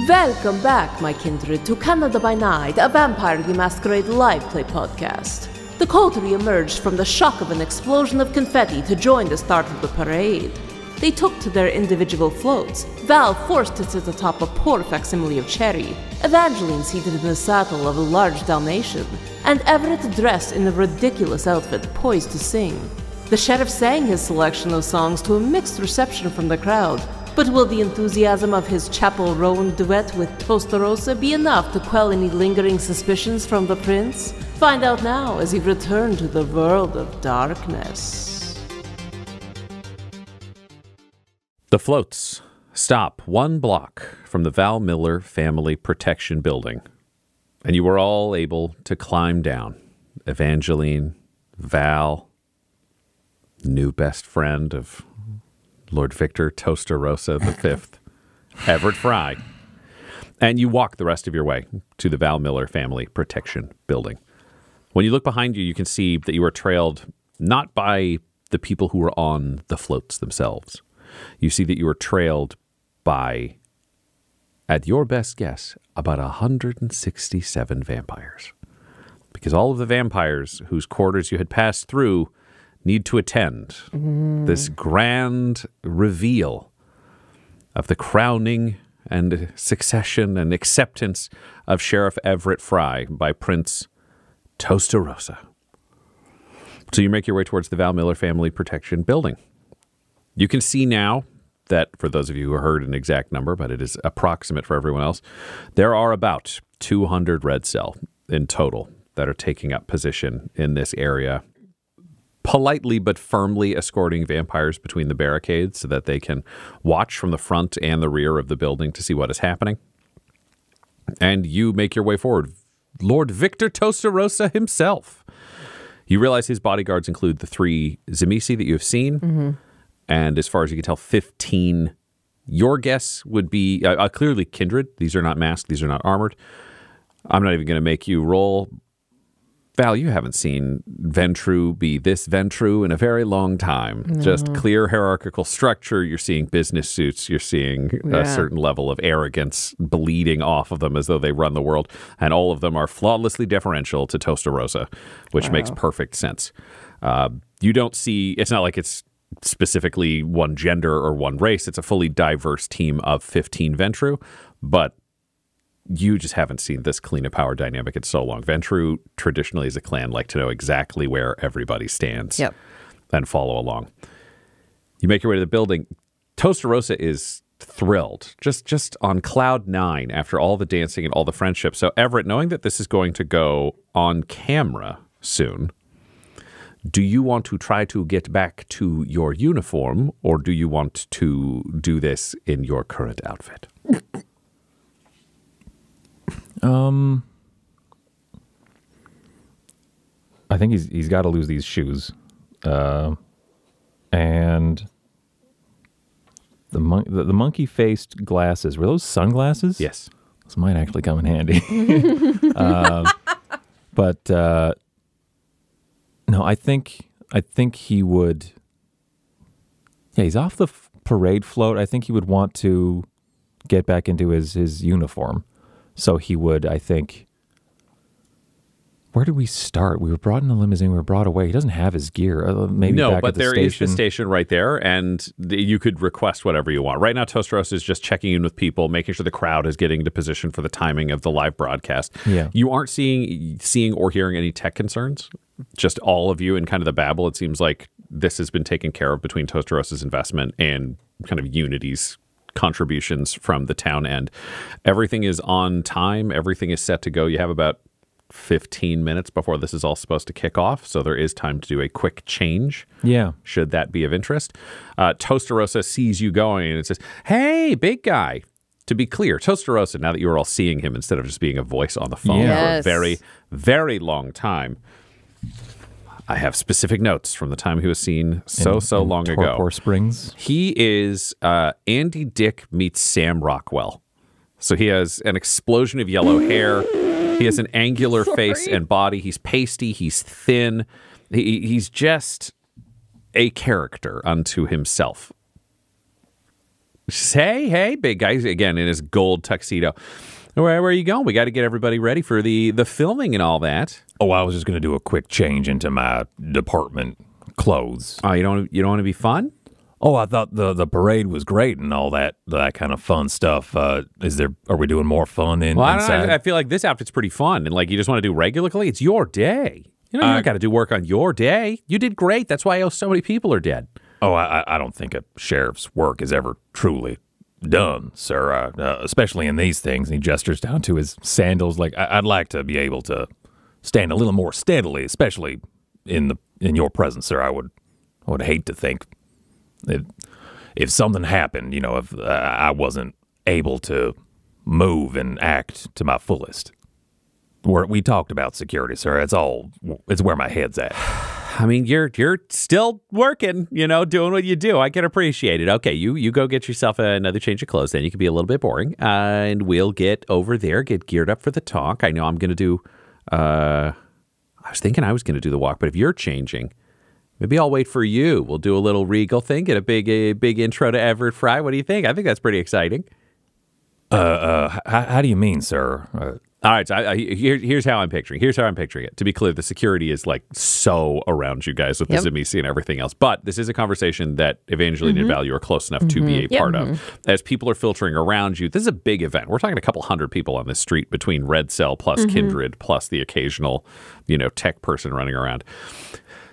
Welcome back, my kindred, to Canada by Night, a Vampire the Masquerade live play podcast. The coterie emerged from the shock of an explosion of confetti to join the start of the parade. They took to their individual floats, Val forced to sit atop a poor facsimile of Cherry, Evangeline seated in the saddle of a large Dalmatian, and Everett dressed in a ridiculous outfit poised to sing. The sheriff sang his selection of songs to a mixed reception from the crowd, but will the enthusiasm of his Chappell Roan duet with Toasta Rosa be enough to quell any lingering suspicions from the prince? Find out now as he returns to the world of darkness. The floats stop 1 block from the Val Miller Family Protection Building, and you are all able to climb down. Evangeline, Val, new best friend of Lord Victor Toasta Rosa V, Everett Fry, and you walk the rest of your way to the Val Miller Family Protection Building. When you look behind you, you can see that you are trailed not by the people who are on the floats themselves. You see that you are trailed by, at your best guess, about 167 vampires. Because all of the vampires whose quarters you had passed through need to attend this grand reveal of the crowning and succession and acceptance of Sheriff Everett Fry by Prince Toasta Rosa. So you make your way towards the Val Miller Family Protection Building. You can see now that, for those of you who heard an exact number, but it is approximate for everyone else, there are about 200 red cell in total that are taking up position in this area, politely but firmly escorting vampires between the barricades so that they can watch from the front and the rear of the building to see what is happening. And you make your way forward. Lord Victor Toasta Rosa himself. You realize his bodyguards include the 3 Zemisi that you have seen, and as far as you can tell, 15. Your guess would be clearly kindred. These are not masked. These are not armored. I'm not even going to make you roll. Val, you haven't seen Ventru be this Ventru in a very long time. No. Just clear hierarchical structure. You're seeing business suits. You're seeing a certain level of arrogance bleeding off of them as though they run the world. And all of them are flawlessly deferential to Toasta Rosa, which makes perfect sense. You don't see, it's not like it's specifically one gender or one race. It's a fully diverse team of 15 Ventru, but you just haven't seen this clean a power dynamic in so long. Ventru traditionally as a clan like to know exactly where everybody stands and follow along. You make your way to the building. Toasta Rosa is thrilled, just on cloud 9 after all the dancing and all the friendship. So Everett, knowing that this is going to go on camera soon, do you want to try to get back to your uniform, or do you want to do this in your current outfit? I think he's got to lose these shoes, and the monkey-faced glasses. Were those sunglasses? Yes, those might actually come in handy. But no, I think he would. Yeah, he's off the parade float. I think he would want to get back into his uniform. So he would, I think, where did we start? We were brought in a limousine. We were brought away. He doesn't have his gear. Maybe no, back but at the there station. is the station right there, and you could request whatever you want. Right now, Toasta Rosa is just checking in with people, making sure the crowd is getting into position for the timing of the live broadcast. Yeah. You aren't seeing or hearing any tech concerns. Just all of you and kind of the babble. It seems like this has been taken care of between Toasta Rosa's investment and kind of Unity's contributions from the town end. Everything is on time. Everything is set to go. You have about 15 minutes before this is all supposed to kick off, so there is time to do a quick change. Yeah. Should that be of interest. Toasta Rosa sees you going and it says, "Hey, big guy." To be clear, Toasta Rosa, now that you are all seeing him instead of just being a voice on the phone for a very, very long time, I have specific notes from the time he was seen so long ago. Torpor Springs. He is Andy Dick meets Sam Rockwell. So he has an explosion of yellow hair. He has an angular face and body. He's pasty. He's thin. He's just a character unto himself. Says, hey, big guy, again in his gold tuxedo. Where are you going? We got to get everybody ready for the filming and all that. Oh, I was just going to do a quick change into my department clothes. Oh, you don't want to be fun? Oh, I thought the parade was great and all that kind of fun stuff. Are we doing more fun inside? I feel like this outfit's pretty fun, and like you just want to do regularly. It's your day. You don't got to do work on your day. You did great. That's why so many people are dead. Oh, I don't think a sheriff's work is ever truly done, sir. Especially in these things. And he gestures down to his sandals. Like I'd like to be able to stand a little more steadily, especially in your presence, sir. I would hate to think. If something happened, if I wasn't able to move and act to my fullest. We talked about security, sir. It's where my head's at. I mean, you're still working, doing what you do. I can appreciate it. Okay, you go get yourself another change of clothes. Then you can be a little bit boring, and we'll get over there, get geared up for the talk. I know I'm going to do. I was thinking I was going to do the walk, but if you're changing. Maybe I'll wait for you. We'll do a little regal thing, get a big intro to Everett Fry. What do you think? I think that's pretty exciting. How do you mean, sir? All right, so here's how I'm picturing. Here's how I'm picturing it. To be clear, the security is like so around you guys with the Zamisi and everything else. But this is a conversation that Evangeline and Val, you are close enough to be a part of. As people are filtering around you, this is a big event. We're talking a couple hundred people on this street between Red Cell plus Kindred plus the occasional, tech person running around.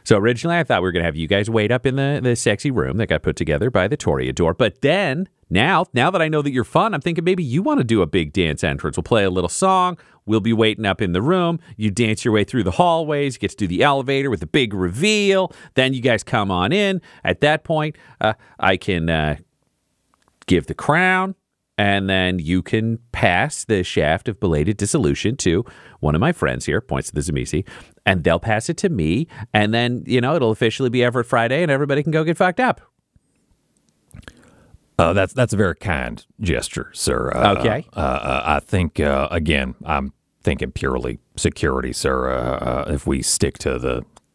So originally I thought we were going to have you guys wait up in the sexy room that got put together by the Toreador. But then, now that I know that you're fun, I'm thinking maybe you want to do a big dance entrance. We'll play a little song. We'll be waiting up in the room. You dance your way through the hallways. You get to do the elevator with the big reveal. Then you guys come on in. At that point, I can give the crown. And then you can pass the shaft of belated dissolution to one of my friends here, points to the Zamisi, and they'll pass it to me. And then, it'll officially be Everett Friday and everybody can go get fucked up. That's a very kind gesture, sir. Okay. I think, again, I'm thinking purely security, sir. If we stick to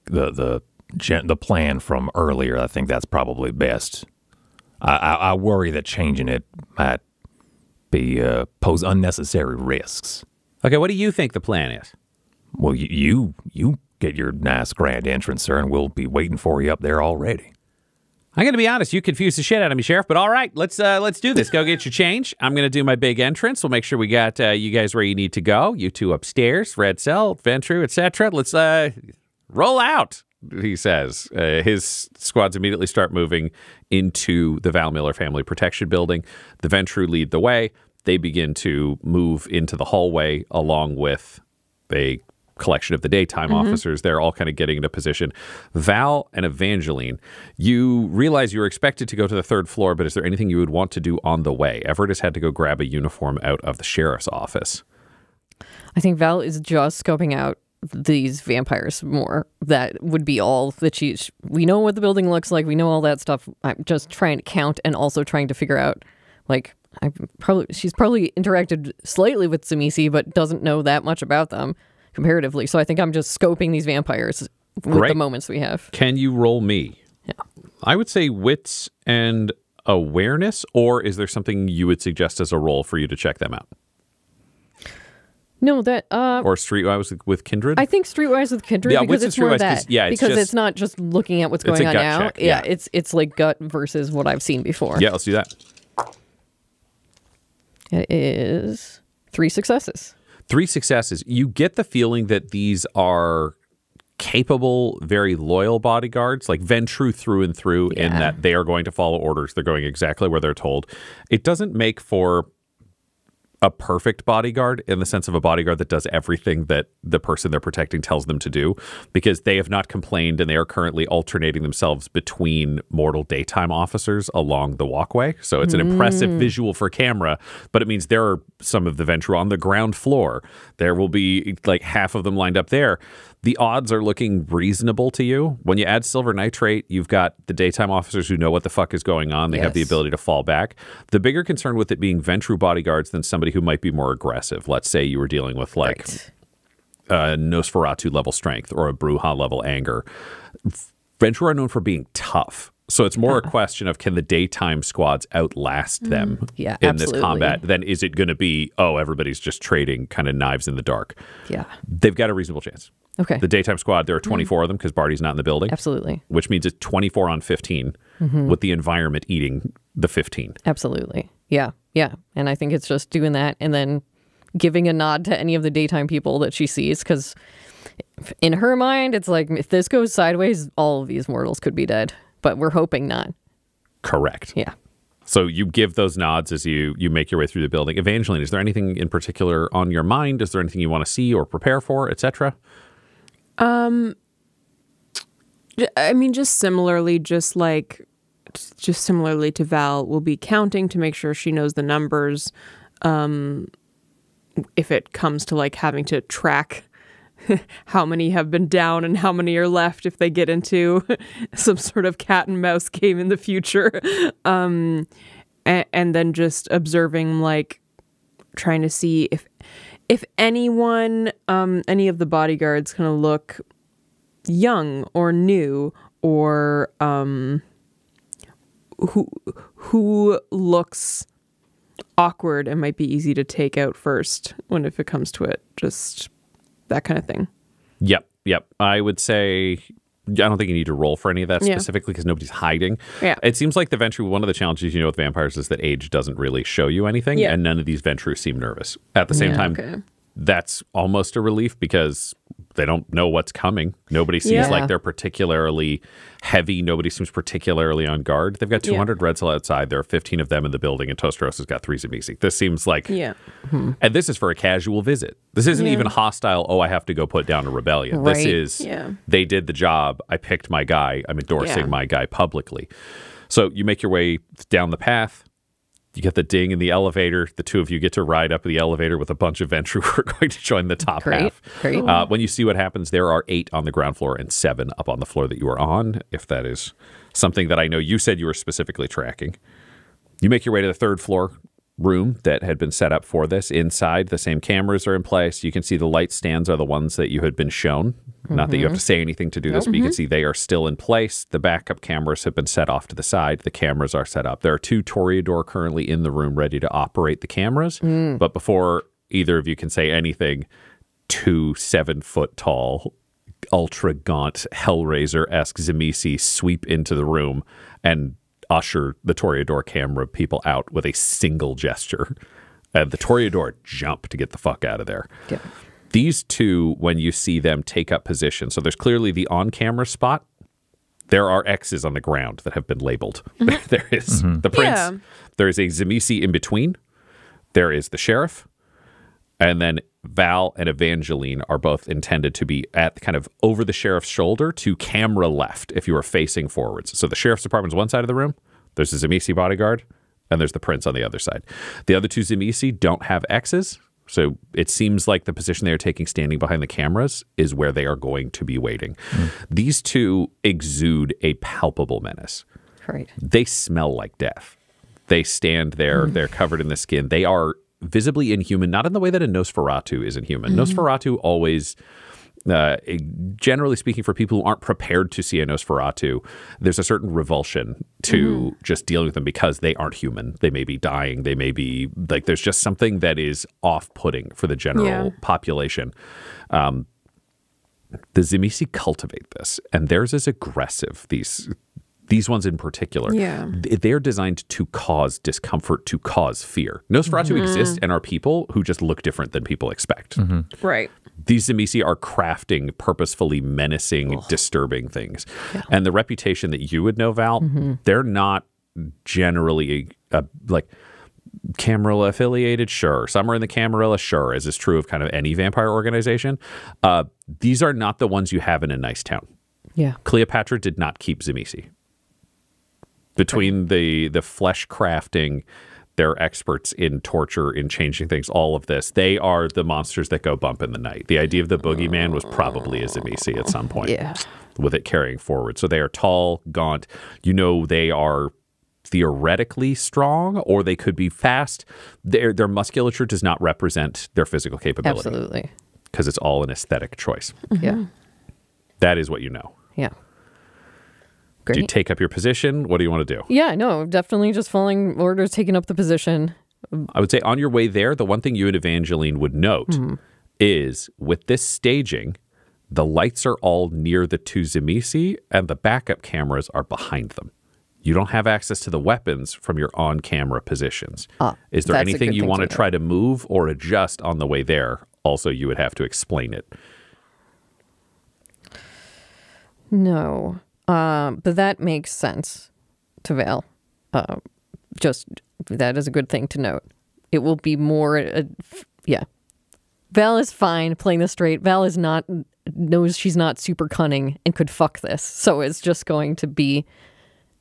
the plan from earlier, I think that's probably best. I worry that changing it might pose unnecessary risks. Okay, what do you think the plan is? Well, you get your nice grand entrance, sir, and we'll be waiting for you up there already. I'm going to be honest, you confused the shit out of me, Sheriff, but all right, let's do this. Go get your change. I'm going to do my big entrance. We'll make sure we got you guys where you need to go. You two upstairs, Red Cell, Ventru, etc. Let's roll out, he says. His squads immediately start moving into the Val Miller Family Protection Building. The Ventru lead the way. They begin to move into the hallway along with a collection of the daytime officers. They're all kind of getting into position. Val and Evangeline, you realize you were expected to go to the third floor, but is there anything you would want to do on the way? Everett has had to go grab a uniform out of the sheriff's office. I think Val is just scoping out these vampires more. That would be all that we know what the building looks like. We know all that stuff. I'm just trying to count and also trying to figure out, like, she's probably interacted slightly with Zamisi, but doesn't know that much about them comparatively. So I think I'm just scoping these vampires with the moments we have. Can you roll me? Yeah. I would say wits and awareness, or is there something you would suggest as a roll for you to check them out? No, that or Streetwise with Kindred. I think Streetwise with Kindred because it's more that. Because it's not just looking at what's going on now. Check, yeah, it's like gut versus what I've seen before. Yeah, let's do that. It is 3 successes. 3 successes. You get the feeling that these are capable, very loyal bodyguards, like Ventru through and through, in that they are going to follow orders. They're going exactly where they're told. It doesn't make for a perfect bodyguard in the sense of a bodyguard that does everything that the person they're protecting tells them to do, because they have not complained and they are currently alternating themselves between mortal daytime officers along the walkway. So it's an impressive visual for camera, but it means there are some of the Ventru on the ground floor. There will be like half of them lined up there. The odds are looking reasonable to you. When you add silver nitrate, you've got the daytime officers who know what the fuck is going on. They have the ability to fall back. The bigger concern with it being Ventru bodyguards than somebody who might be more aggressive. Let's say you were dealing with like Nosferatu level strength or a Bruja level anger. Ventru are known for being tough. So it's more a question of can the daytime squads outlast them Yeah, in absolutely. this combat than is it going to be, oh, everybody's just trading kind of knives in the dark. Yeah. They've got a reasonable chance. Okay. The daytime squad, there are 24 of them because Barty's not in the building. Absolutely. Which means it's 24 on 15 with the environment eating the 15. Absolutely. Yeah. Yeah. And I think it's just doing that and then giving a nod to any of the daytime people that she sees because in her mind, it's like if this goes sideways, all of these mortals could be dead. But we're hoping not. Correct. Yeah. So you give those nods as you make your way through the building. Evangeline, is there anything in particular on your mind? Is there anything you want to see or prepare for, etc.? I mean, just similarly to Val, we'll be counting to make sure she knows the numbers. If it comes to like having to track how many have been down and how many are left if they get into some sort of cat and mouse game in the future. And then just observing, like trying to see if anyone, any of the bodyguards kind of look young or new or who looks awkward and might be easy to take out first if it comes to it. Just that kind of thing. Yep. I would say I don't think you need to roll for any of that specifically because nobody's hiding. Yeah. It seems like the Ventrue, one of the challenges with vampires is that age doesn't really show you anything, and none of these Ventrue seem nervous. At the same time, that's almost a relief because they don't know what's coming. Nobody seems like they're particularly heavy. Nobody seems particularly on guard. They've got 200 Red Cell outside. There are 15 of them in the building, and Toasta Rosa's got 3 Zamisi. This seems like... And this is for a casual visit. This isn't even hostile, I have to go put down a rebellion. Right. This is, they did the job. I picked my guy. I'm endorsing my guy publicly. So you make your way down the path. You get the ding in the elevator. The two of you get to ride up the elevator with a bunch of Ventrue who are going to join the top half. Great. When you see what happens, there are 8 on the ground floor and 7 up on the floor that you are on, if that is something that I know you said you were specifically tracking. You make your way to the 3rd floor room that had been set up for this. Inside, the same cameras are in place. You can see the light stands are the ones that you had been shown. Not that you have to say anything to do this, but you can see they are still in place. The backup cameras have been set off to the side. The cameras are set up. There are 2 Toreador currently in the room ready to operate the cameras. But before either of you can say anything, 2 7-foot-tall, ultra-gaunt, Hellraiser-esque Zamisi sweep into the room and usher the Toreador camera people out with a single gesture. And the Toreador jump to get the fuck out of there. Yeah. These 2, when you see them take up position, so there's clearly the on-camera spot. There are X's on the ground that have been labeled. There is the prince. There is a Zamisi in between. There is the sheriff. And then Val and Evangeline are both intended to be at kind of over the sheriff's shoulder to camera left if you are facing forwards. So the sheriff's department is one side of the room. There's the Zamisi bodyguard. And there's the prince on the other side. The other 2 Zamisi don't have X's. So it seems like the position they are taking standing behind the cameras is where they are going to be waiting. These 2 exude a palpable menace. Right. They smell like death. They stand there. They're covered in the skin. They are visibly inhuman, not in the way that a Nosferatu is inhuman. Nosferatu always... generally speaking, for people who aren't prepared to see a Nosferatu, there's a certain revulsion to just dealing with them because they aren't human. They may be dying. They may be like, there's just something that is off-putting for the general population. The Zamisi cultivate this, and theirs is aggressive. These ones in particular, they're designed to cause discomfort, to cause fear. Nosferatu exist and are people who just look different than people expect. Right. These Zamisi are crafting purposefully menacing, disturbing things. And the reputation that you would know, Val, they're not generally like Camarilla affiliated, sure. Some are in the Camarilla, sure, as is true of kind of any vampire organization. These are not the ones you have in a nice town. Yeah. Cleopatra did not keep Zamisi. Between the flesh crafting, they're experts in torture, in changing things, all of this. They are the monsters that go bump in the night. The idea of the boogeyman was probably a Zamisi at some point, with it carrying forward. So they are tall, gaunt. You know they are theoretically strong, or they could be fast. Their musculature does not represent their physical capability. Absolutely. Because it's all an aesthetic choice. Yeah. That is what you know. Yeah. Great. Do you take up your position? What do you want to do? Yeah, no, definitely just following orders, taking up the position. I would say on your way there, the one thing you and Evangeline would note is with this staging, the lights are all near the two Tzimisce and the backup cameras are behind them. You don't have access to the weapons from your on-camera positions. Is there that's a anything good you thing want to to know. try to move or adjust on the way there? Also, you would have to explain it. No. But that makes sense to Val. Just that is a good thing to note. It will be more, yeah. Val is fine playing this straight. Val is not, knows she's not super cunning and could fuck this. So it's just going to be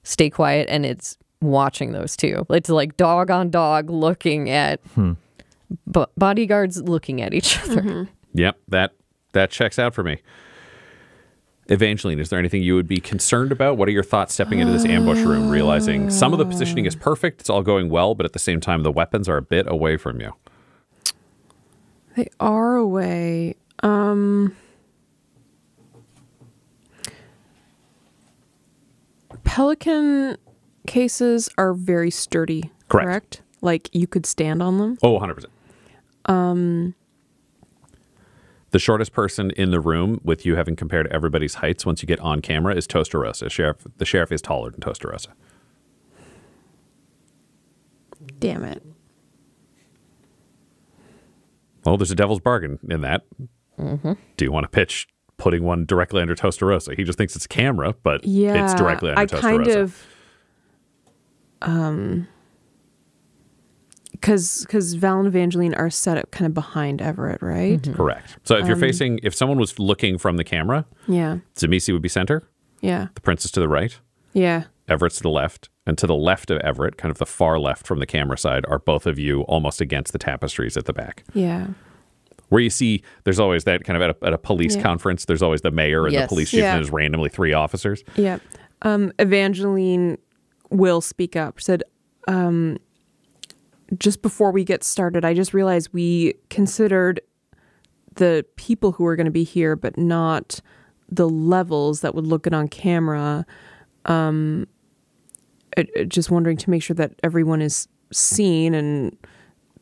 stay quiet and it's watching those two. It's like dog on dog looking at, bodyguards looking at each other. Yep, that checks out for me. Evangeline, is there anything you would be concerned about? What are your thoughts stepping into this ambush room, realizing some of the positioning is perfect, it's all going well, but at the same time, the weapons are a bit away from you? They are away. Pelican cases are very sturdy, correct? Like you could stand on them? Oh, 100%. The shortest person in the room, with you having compared everybody's heights once you get on camera, is Toasta Rosa. The sheriff is taller than Toasta Rosa. Damn it. Well, there's a devil's bargain in that. Do you want to pitch putting one directly under Toasta Rosa? He just thinks it's a camera, but it's directly under Toasta Rosa. Because Val and Evangeline are set up kind of behind Everett, right? Correct. So if you're facing, if someone was looking from the camera, Yeah. Tzimisce would be center, Yeah. the princess to the right, Yeah. Everett's to the left, and to the left of Everett, kind of the far left from the camera side, are both of you almost against the tapestries at the back. Yeah. Where you see, there's always that kind of at a police conference, there's always the mayor and the Yes. police chief, Yeah. and there's randomly 3 officers. Yeah. Evangeline will speak up. Said, just before we get started, I just realized we considered the people who are going to be here, but not the levels that would look good on camera. Just wondering to make sure that everyone is seen and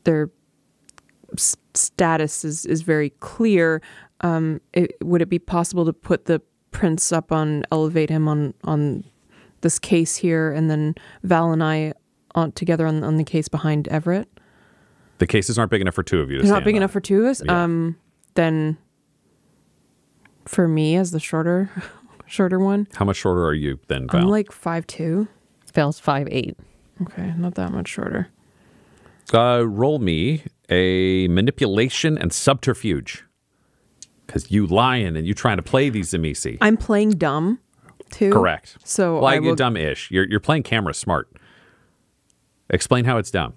their status is very clear. Would it be possible to put the prince up elevate him on this case here, and then Val and I together on the case behind Everett? The cases aren't big enough for 2 of you to It's stand not big on. enough for 2 of us. Yeah. Then for me as the shorter one, How much shorter are you than Val? I'm like 5'2". Val's 5'8". Okay, not that much shorter. Roll me a manipulation and subterfuge. Because you lying and you trying to play these Tzimisce. I'm playing dumb too. Correct. So well, I will. dumb-ish. You're playing camera smart. Explain how it's dumb.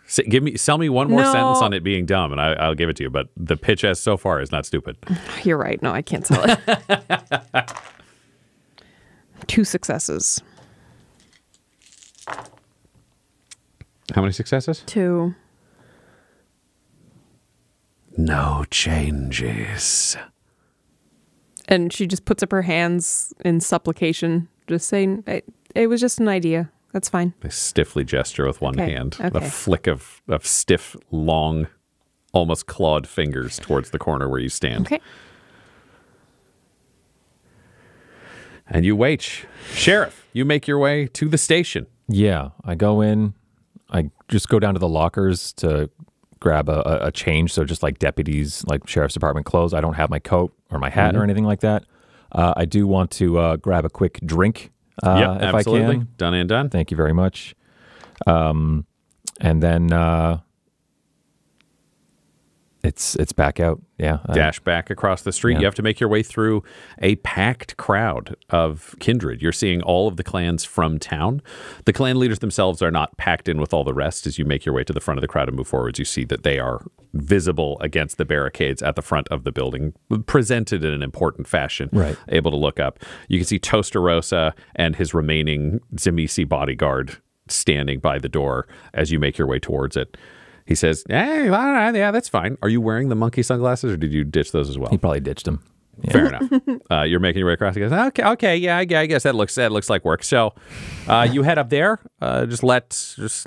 Sell me one more No. sentence on it being dumb, and I'll give it to you. But the pitch as so far is not stupid. You're right. No, I can't sell it. 2 successes. How many successes? 2. No changes. And she just puts up her hands in supplication, just saying, it was just an idea. That's fine. They stiffly gesture with one Okay, hand. A okay. flick of stiff, long, almost clawed fingers towards the corner where you stand. Okay. And you wait. Sheriff, you make your way to the station. Yeah, I go in. I just go down to the lockers to grab a change. So just like deputies, like sheriff's department clothes. I don't have my coat or my hat or anything like that. I do want to grab a quick drink if absolutely. I can. Done and done. Thank you very much. And then it's back out. Yeah. Dash back across the street. Yeah. You have to make your way through a packed crowd of kindred. You're seeing all of the clans from town. The clan leaders themselves are not packed in with all the rest. As you make your way to the front of the crowd and move forwards, you see that they are visible against the barricades at the front of the building, presented in an important fashion, Right. able to look up. You can see Toasta Rosa and his remaining Tzimisce bodyguard standing by the door as you make your way towards it. He says, hey, all right, yeah, that's fine. Are you wearing the monkey sunglasses or did you ditch those as well? He probably ditched him. Fair enough. You're making your way across. He goes, okay, yeah, I guess that looks like work. So, you head up there. Just let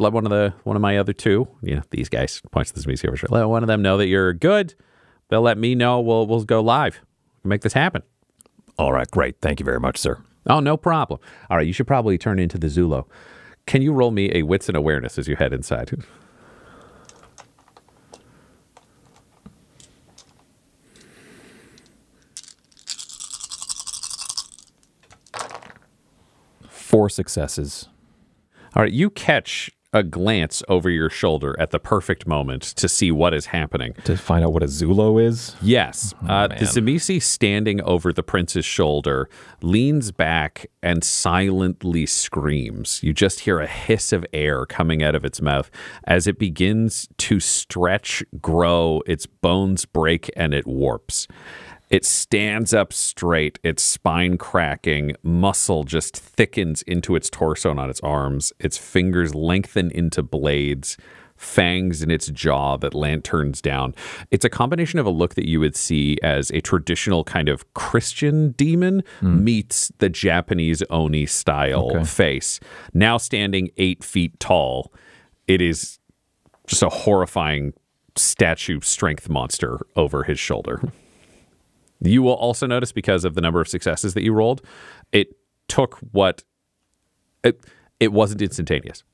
one of my other two, these guys, points to this music over. Let one of them know that you're good. They'll let me know. We'll go live. Make this happen. All right, great. Thank you very much, sir. Oh, no problem. All right, you should probably turn into the Zulo. Can you roll me a wits and awareness as you head inside? Four successes. All right, you catch a glance over your shoulder at the perfect moment to see what is happening. To find out what a Zulo is? Yes. The Tzimisce standing over the prince's shoulder leans back and silently screams. You just hear a hiss of air coming out of its mouth. As it begins to stretch, grow, its bones break, and it warps. It stands up straight, its spine cracking, muscle just thickens into its torso and on its arms. Its fingers lengthen into blades, fangs in its jaw that lanterns down. It's a combination of a look that you would see as a traditional kind of Christian demon meets the Japanese Oni style face. Now standing 8 feet tall, it is just a horrifying statue strength monster over his shoulder. You will also notice, because of the number of successes that you rolled, it took it wasn't instantaneous.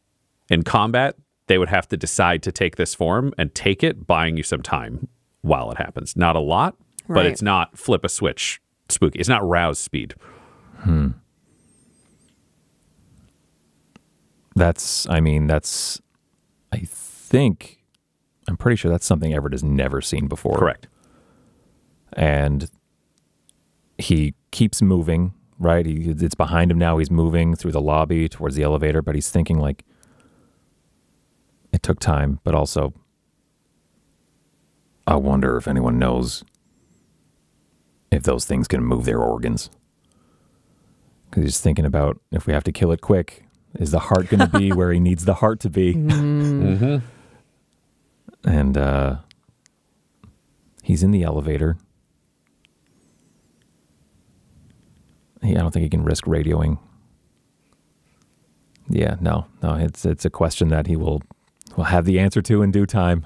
In combat, they would have to decide to take this form and take it, buying you some time while it happens. Not a lot, but it's not flip a switch spooky. It's not rouse speed. I'm pretty sure that's something Everett has never seen before. Correct. And he keeps moving, right? It's behind him now. He's moving through the lobby towards the elevator, but he's thinking like, it took time, but also, I wonder if anyone knows if those things can move their organs. Because he's thinking about, if we have to kill it quick, is the heart going to be where he needs the heart to be? Mm-hmm. And he's in the elevator. I don't think he can risk radioing. Yeah, no. It's a question that he will have the answer to in due time.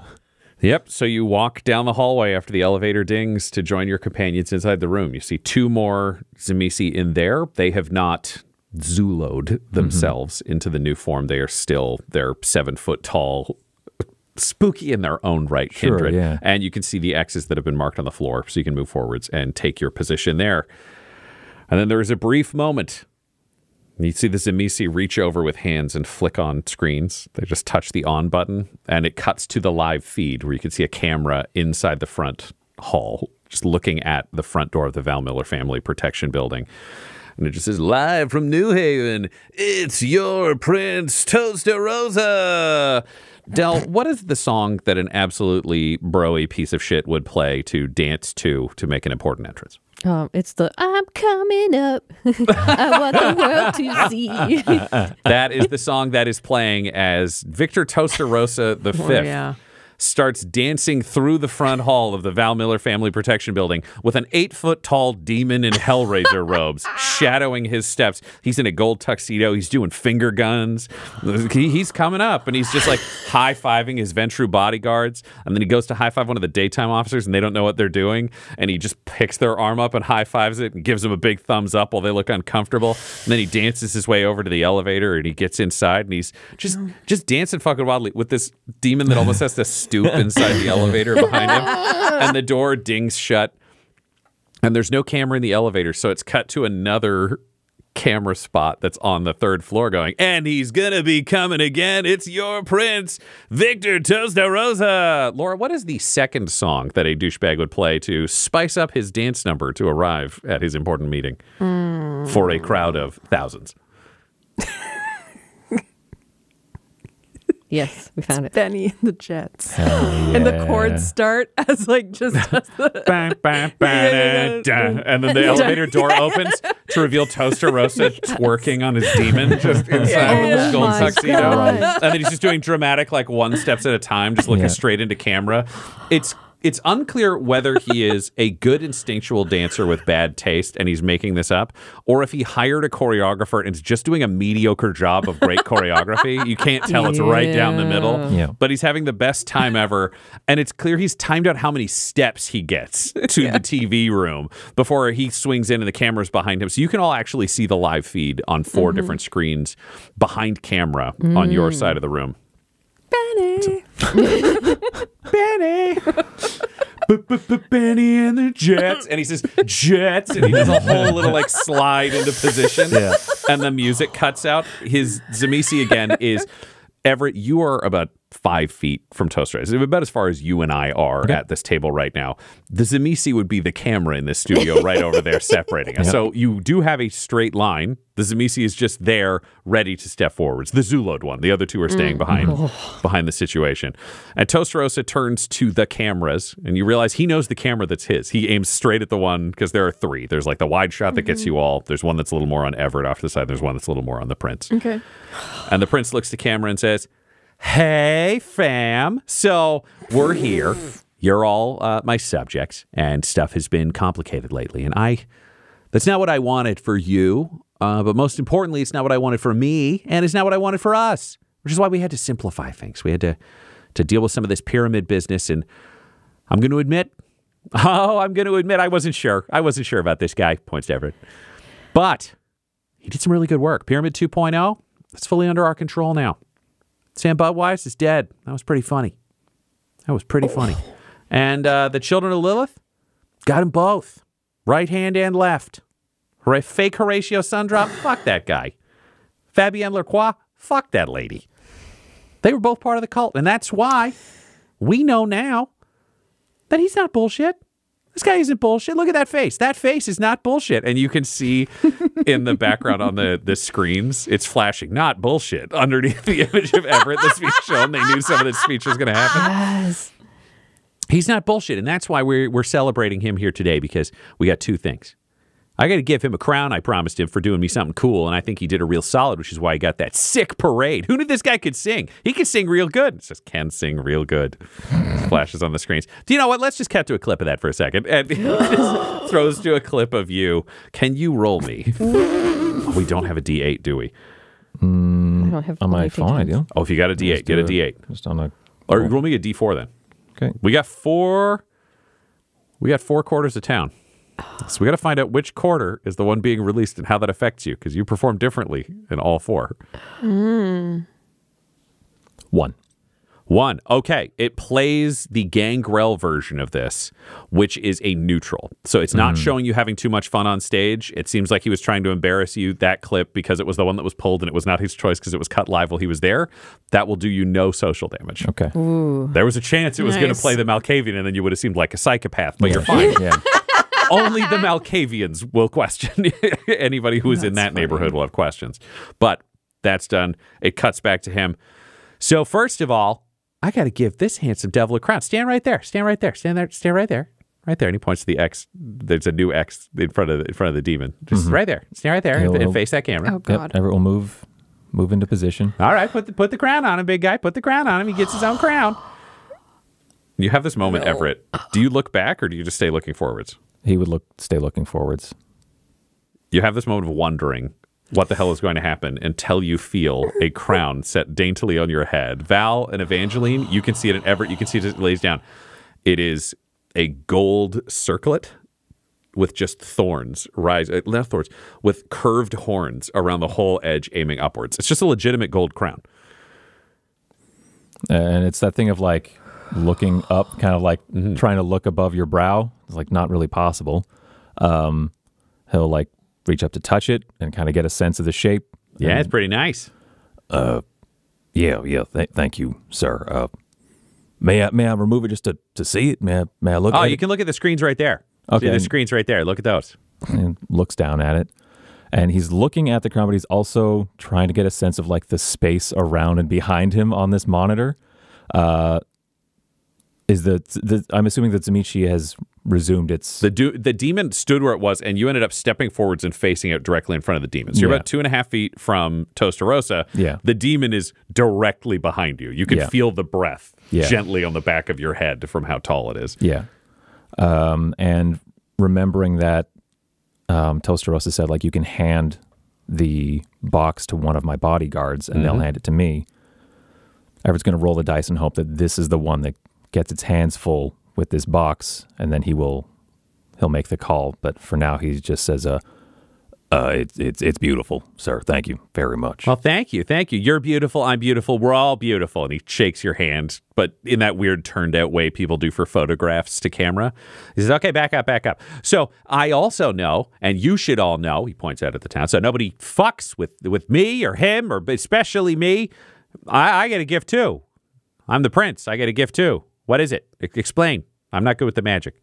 Yep. So you walk down the hallway after the elevator dings to join your companions inside the room. You see 2 more Tzimisce in there. They have not Zulo'd themselves into the new form. They are still, they're 7 foot tall, spooky in their own right, kindred. Yeah. And you can see the X's that have been marked on the floor, so you can move forwards and take your position there. And then there is a brief moment. You see the Tzimisce reach over with hands and flick on screens. They just touch the on button, and it cuts to the live feed where you can see a camera inside the front hall, just looking at the front door of the Val Miller Family Protection Building. And it just says, live from New Haven, it's your Prince, Toasta Rosa. Del, what is the song that an absolutely bro-y piece of shit would play to dance to make an important entrance? It's the I'm coming up. I want the world to see. That is the song that is playing as Victor Toasta Rosa V starts dancing through the front hall of the Val Miller Family Protection Building with an 8-foot-tall demon in Hellraiser robes shadowing his steps. He's in a gold tuxedo. He's doing finger guns. He's coming up, and he's just like high-fiving his Ventru bodyguards. And then he goes to high-five one of the daytime officers, and they don't know what they're doing. And he just picks their arm up and high-fives it and gives them a big thumbs up while they look uncomfortable. And then he dances his way over to the elevator, and he gets inside, and he's just dancing fucking wildly with this demon that almost has to stoop inside the elevator behind him, and the door dings shut, and there's no camera in the elevator, so it's cut to another camera spot that's on the 3rd floor going, and he's gonna be coming again. It's your Prince, Victor Toasta Rosa. Laura, what is the second song that a douchebag would play to spice up his dance number to arrive at his important meeting for a crowd of thousands? Yes, we found it. Benny and the Jets. Yeah. And the chords start as like just And then the elevator door opens to reveal Toasta Rosa twerking on his demon just inside with his gold tuxedo. God. And then he's just doing dramatic, like 1 steps at a time, just looking straight into camera. It's it's unclear whether he is a good instinctual dancer with bad taste and he's making this up, or if he hired a choreographer and is just doing a mediocre job of great choreography. You can't tell. It's right down the middle. Yeah. But he's having the best time ever. And it's clear he's timed out how many steps he gets to the TV room before he swings in and the camera's behind him. So you can all actually see the live feed on 4 different screens behind camera on your side of the room. Benny. Benny. Benny and the Jets. And he says, Jets. And he does a whole little like slide into position. Yeah. And the music cuts out. His Zamisi again is, Everett, you are about 5 feet from Toasta Rosa. About as far as you and I are at this table right now. The Zamisi would be the camera in this studio right over there separating us. So you do have a straight line. The Zamisi is just there ready to step forwards. The Zulod one. The other two are staying behind the situation. And Toasta Rosa turns to the cameras, and you realize he knows the camera that's his. He aims straight at the one, because there are 3. There's like the wide shot that gets you all. There's one that's a little more on Everett off to the side. There's one that's a little more on the Prince. Okay. And the Prince looks to camera and says, hey, fam. So we're here. You're all my subjects, and stuff has been complicated lately. And that's not what I wanted for you. But most importantly, it's not what I wanted for me, and it's not what I wanted for us, which is why we had to simplify things. We had to deal with some of this pyramid business. And I'm going to admit, I wasn't sure. I wasn't sure about this guy, points to Everett. But he did some really good work. Pyramid 2.0, that's fully under our control now. Sam Budweiser is dead. That was pretty funny. And the children of Lilith, got them both. Right hand and left. Fake Horatio Sundrop, fuck that guy. Fabienne Lacroix, fuck that lady. They were both part of the cult. And that's why we know now that he's not bullshit. This guy isn't bullshit. Look at that face. That face is not bullshit. And you can see in the background on the screens, it's flashing, not bullshit, underneath the image of Everett that's being shown. They knew some of this speech was going to happen. Yes. He's not bullshit. And that's why we're celebrating him here today, because we got 2 things. I got to give him a crown I promised him for doing me something cool, and I think he did a real solid, which is why he got that sick parade. Who knew this guy could sing? He can sing real good. It says, can sing real good. Flashes on the screens. Do you know what? Let's just cut to a clip of that for a second. And he just throws to a clip of you. Can you roll me? Oh, we don't have a D8, do we? I don't have On my phone, I do. Oh, if you got a D8, get a D8. Just on a... Or roll me a D4 then. Okay. We got 4 quarters of town. So we got to find out which quarter is the one being released and how that affects you, because you perform differently in all 4. 1. 1. Okay. It plays the Gangrel version of this, which is a neutral. So it's not showing you having too much fun on stage. It seems like he was trying to embarrass you, that clip, because it was the one that was pulled and it was not his choice because it was cut live while he was there. That will do you no social damage. Okay. Ooh. There was a chance it was going to Nice. play the Malkavian and then you would have seemed like a psychopath, but you're fine. Yeah. Only the Malkavians will question. Anybody who is in that neighborhood will have questions. But that's done. It cuts back to him. So first of all, I got to give this handsome devil a crown. Stand right there. Stand right there. Stand there. Stand right there. Right there. And he points to the X. There's a new X in front of the demon. Just right there. Stand right there and face that camera. Oh, God. Yep. Everett will move into position. All right. Put the crown on him, big guy. Put the crown on him. He gets his own crown. You have this moment, Everett. Do you look back or do you just stay looking forwards? He would stay looking forwards. You have this moment of wondering what the hell is going to happen until you feel a crown set daintily on your head. Val and Evangeline, you can see it in Everett. You can see it as it lays down. It is a gold circlet with just thorns, not thorns, with curved horns around the whole edge aiming upwards. It's just a legitimate gold crown. And it's that thing of like looking up, kind of like trying to look above your brow. It's like not really possible. He'll like reach up to touch it and kind of get a sense of the shape. Yeah, it's pretty nice. Yeah. Thank you, sir. May I remove it just to see it? May I look? Oh, at you it? can look at the screens right there. Okay. See the screens right there. Look at those. And looks down at it, and he's looking at the crown, but he's also trying to get a sense of like the space around and behind him on this monitor. I'm assuming that Zamichi has resumed its... The demon stood where it was, and you ended up stepping forwards and facing out directly in front of the demon. So you're about 2.5 feet from Toasta Rosa. Yeah. The demon is directly behind you. You can feel the breath gently on the back of your head from how tall it is. Yeah. And remembering that Toasta Rosa said, like, you can hand the box to one of my bodyguards and they'll hand it to me. Everett's going to roll the dice and hope that this is the one that gets its hands full with this box, and then he'll make the call. But for now, he just says, it's beautiful, sir. Thank you very much. Well, thank you. You're beautiful. I'm beautiful. We're all beautiful. And he shakes your hand, but in that weird turned out way people do for photographs to camera. He says, okay, back up. So I also know, and you should all know, he points out at the town, so nobody fucks with me or him, or especially me. I get a gift too. I'm the prince. I get a gift too. What is it? Explain. I'm not good with the magic.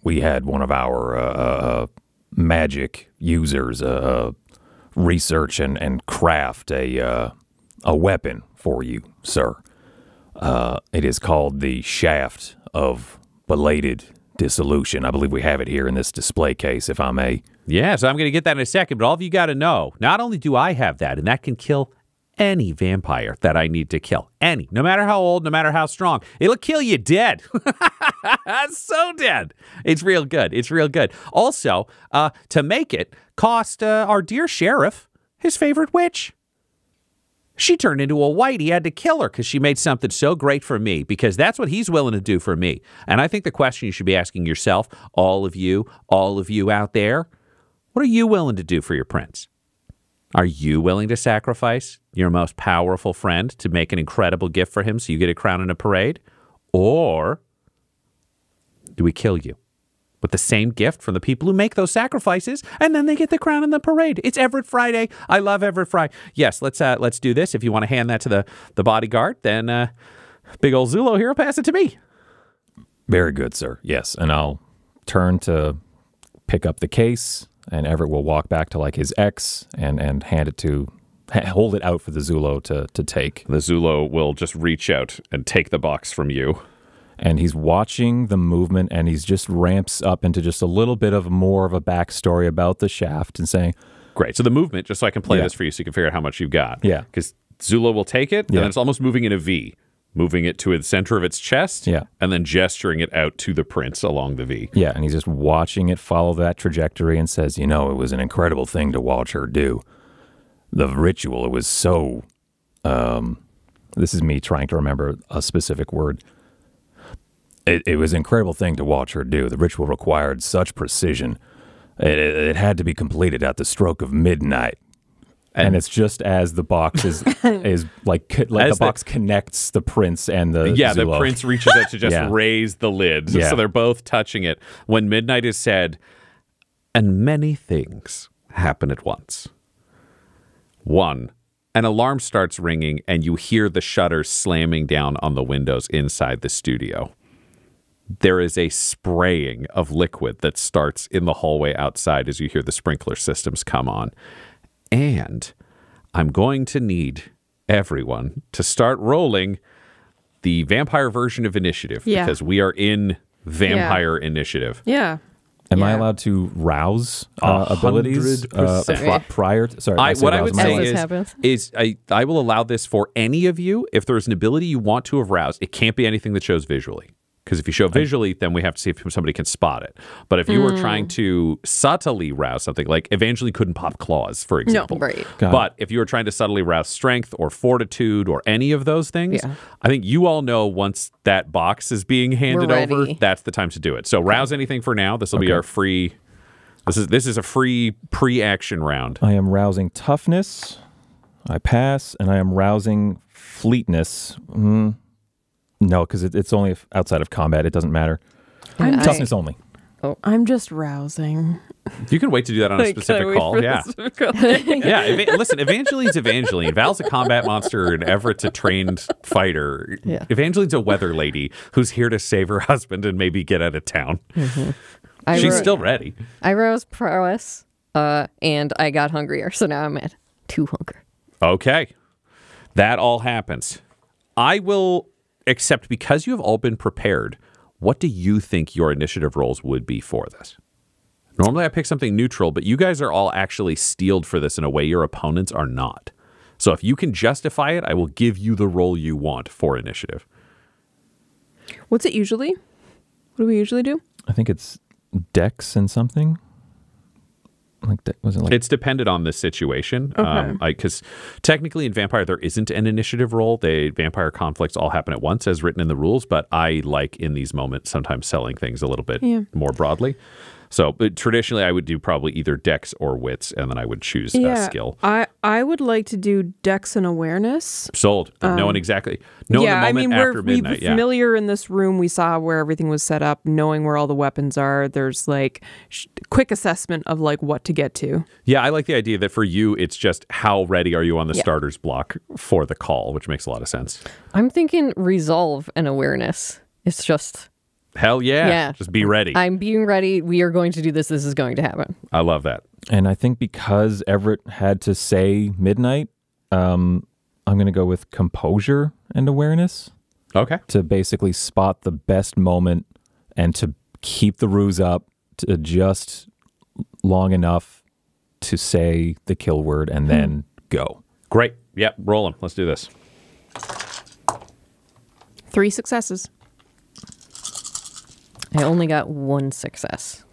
We had one of our magic users research and craft a weapon for you, sir. It is called the Shaft of Belated Dissolution. I believe we have it here in this display case, if I may. Yeah, so I'm going to get that in a second, but all of you got to know, not only do I have that, and that can kill any vampire that I need to kill. Any. No matter how old, no matter how strong. It'll kill you dead. So dead. It's real good. Also, to make it, cost our dear sheriff his favorite witch. She turned into a white. He had to kill her because she made something so great for me, because that's what he's willing to do for me. And I think the question you should be asking yourself, all of you out there, what are you willing to do for your prince? Are you willing to sacrifice your most powerful friend to make an incredible gift for him so you get a crown in a parade? Or do we kill you with the same gift from the people who make those sacrifices, and then they get the crown in the parade? It's Everett Friday. I love Everett Friday. Yes, let's do this. If you want to hand that to the bodyguard, then big old Zulo here will pass it to me. Very good, sir. Yes, and I'll turn to pick up the case, and Everett will walk back to like his ex and hold it out for the Zulo to take. The Zulo will just reach out and take the box from you. And he's watching the movement, and he's just ramps up into just a little bit of more of a backstory about the shaft and saying, great. So the movement, just so I can play this for you so you can figure out how much you've got. Yeah. Because Zulo will take it, and then it's almost moving in a V, moving it to the center of its chest, and then gesturing it out to the prince along the V. Yeah, and he's just watching it follow that trajectory and says, it was an incredible thing to watch her do. The ritual, it was so... this is me trying to remember a specific word. It was an incredible thing to watch her do. The ritual required such precision. It had to be completed at the stroke of midnight. And it's just as the box is like the box connects the prince and the Zulo. The prince reaches out to just raise the lid. So they're both touching it. When midnight is said, and many things happen at once. One, an alarm starts ringing, and you hear the shutters slamming down on the windows inside the studio. There is a spraying of liquid that starts in the hallway outside as you hear the sprinkler systems come on. And I'm going to need everyone to start rolling the vampire version of initiative, because we are in vampire initiative. Yeah. Am I allowed to rouse abilities prior to... Sorry, what I would say is I will allow this for any of you. If there's an ability you want to have roused, it can't be anything that shows visually. Because if you show visually, then we have to see if somebody can spot it. But if you were trying to subtly rouse something, like Evangeline couldn't pop claws, for example. No, right. But if you were trying to subtly rouse strength or fortitude or any of those things, I think you all know once that box is being handed over, that's the time to do it. So rouse anything for now. This will be our free... This is a free pre-action round. I am rousing toughness. I pass. And I am rousing fleetness. No, because it's only outside of combat. It doesn't matter. Toughness only. I'm just rousing. You can wait to do that on a specific call. Yeah. Listen, Evangeline's Evangeline. Val's a combat monster and Everett's a trained fighter. Yeah. Evangeline's a weather lady who's here to save her husband and maybe get out of town. She's still ready. I rose prowess, and I got hungrier. So now I'm at 2 hunger. Okay. That all happens. I will... Except because you have all been prepared, what do you think your initiative rolls would be for this? Normally I pick something neutral, but you guys are all actually steeled for this in a way your opponents are not. So if you can justify it, I will give you the roll you want for initiative. What's it usually? What do we usually do? I think it's dex and something. It's dependent on the situation. Okay. Because technically in Vampire, there isn't an initiative roll. Vampire conflicts all happen at once as written in the rules, but I like in these moments sometimes selling things a little bit more broadly. So traditionally, I would do probably either dex or wits, and then I would choose a skill. I would like to do dex and awareness. Sold. Knowing the moment after midnight. We're familiar in this room. We saw where everything was set up, knowing where all the weapons are. There's like quick assessment of like what to get to. Yeah, I like the idea that for you, it's just how ready are you on the starter's block for the call, which makes a lot of sense. I'm thinking resolve and awareness. It's just... Hell yeah. Just be ready. I'm being ready. We are going to do this. This is going to happen. I love that. And I think because Everett had to say midnight, I'm going to go with composure and awareness. Okay. To basically spot the best moment and to keep the ruse up to just long enough to say the kill word and then go. Great. Yep. Roll them. Let's do this. 3 successes. I only got 1 success.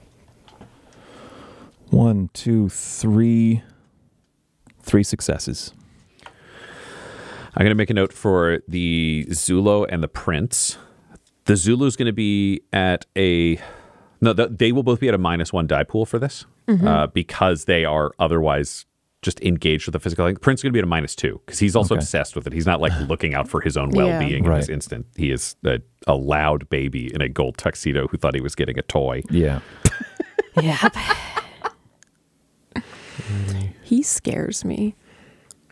1, 2, 3. 3 successes. I'm going to make a note for the Zulu and the Prince. The Zulu is going to be at they will both be at a -1 die pool for this because they are otherwise just engaged with the physical. The Prince is going to be at a -2 because he's also obsessed with it. He's not like looking out for his own well-being in this instant. He is a loud baby in a gold tuxedo who thought he was getting a toy. Yeah. Yep. He scares me.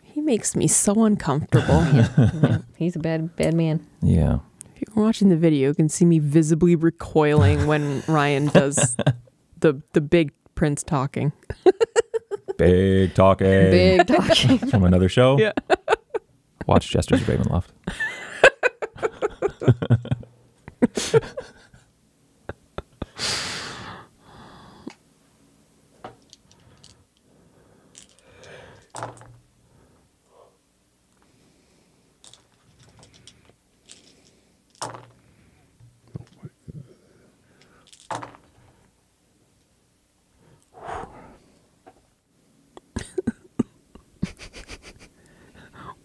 He makes me so uncomfortable. Yeah, he's a bad man. Yeah. If you're watching the video, you can see me visibly recoiling when Ryan does the big Prince talking. Big talking. Big talking. From another show? Yeah. Watch Jester's Ravenloft.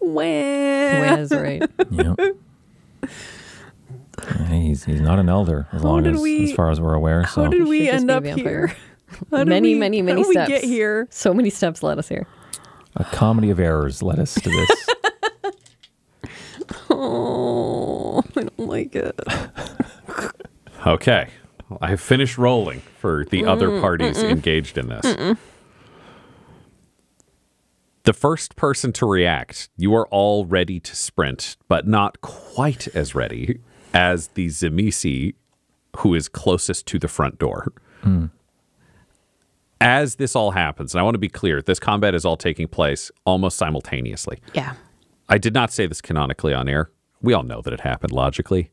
When is right. Yep. He's not an elder as far as we're aware. How did we end up here? Many How did steps. we get here? So many steps led us here. A comedy of errors led us to this. Oh, I don't like it. Okay. I have finished rolling for the other parties engaged in this. The first person to react, you are all ready to sprint, but not quite as ready as the Zemisi who is closest to the front door. As this all happens, and I want to be clear, this combat is all taking place almost simultaneously. Yeah. I did not say this canonically on air. We all know that it happened logically.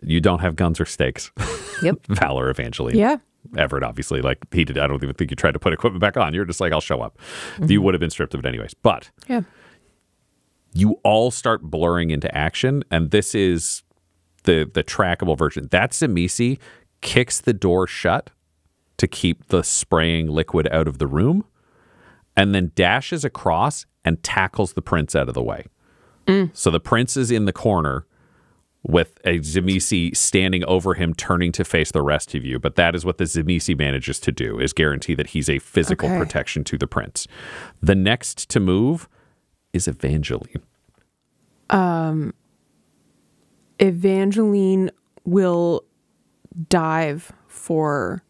You don't have guns or stakes. Yep. Valor, Evangeline. Yeah. Everett, obviously, like he did. I don't even think you tried to put equipment back on. You're just like, I'll show up. You would have been stripped of it anyways. But you all start blurring into action, and this is the trackable version. That Zemisi kicks the door shut to keep the spraying liquid out of the room, and then dashes across and tackles the Prince out of the way. So the Prince is in the corner with a Zemisi standing over him, turning to face the rest of you. But that is what the Zemisi manages to do, is guarantee that he's a physical protection to the Prince. The next to move is Evangeline. Evangeline will dive for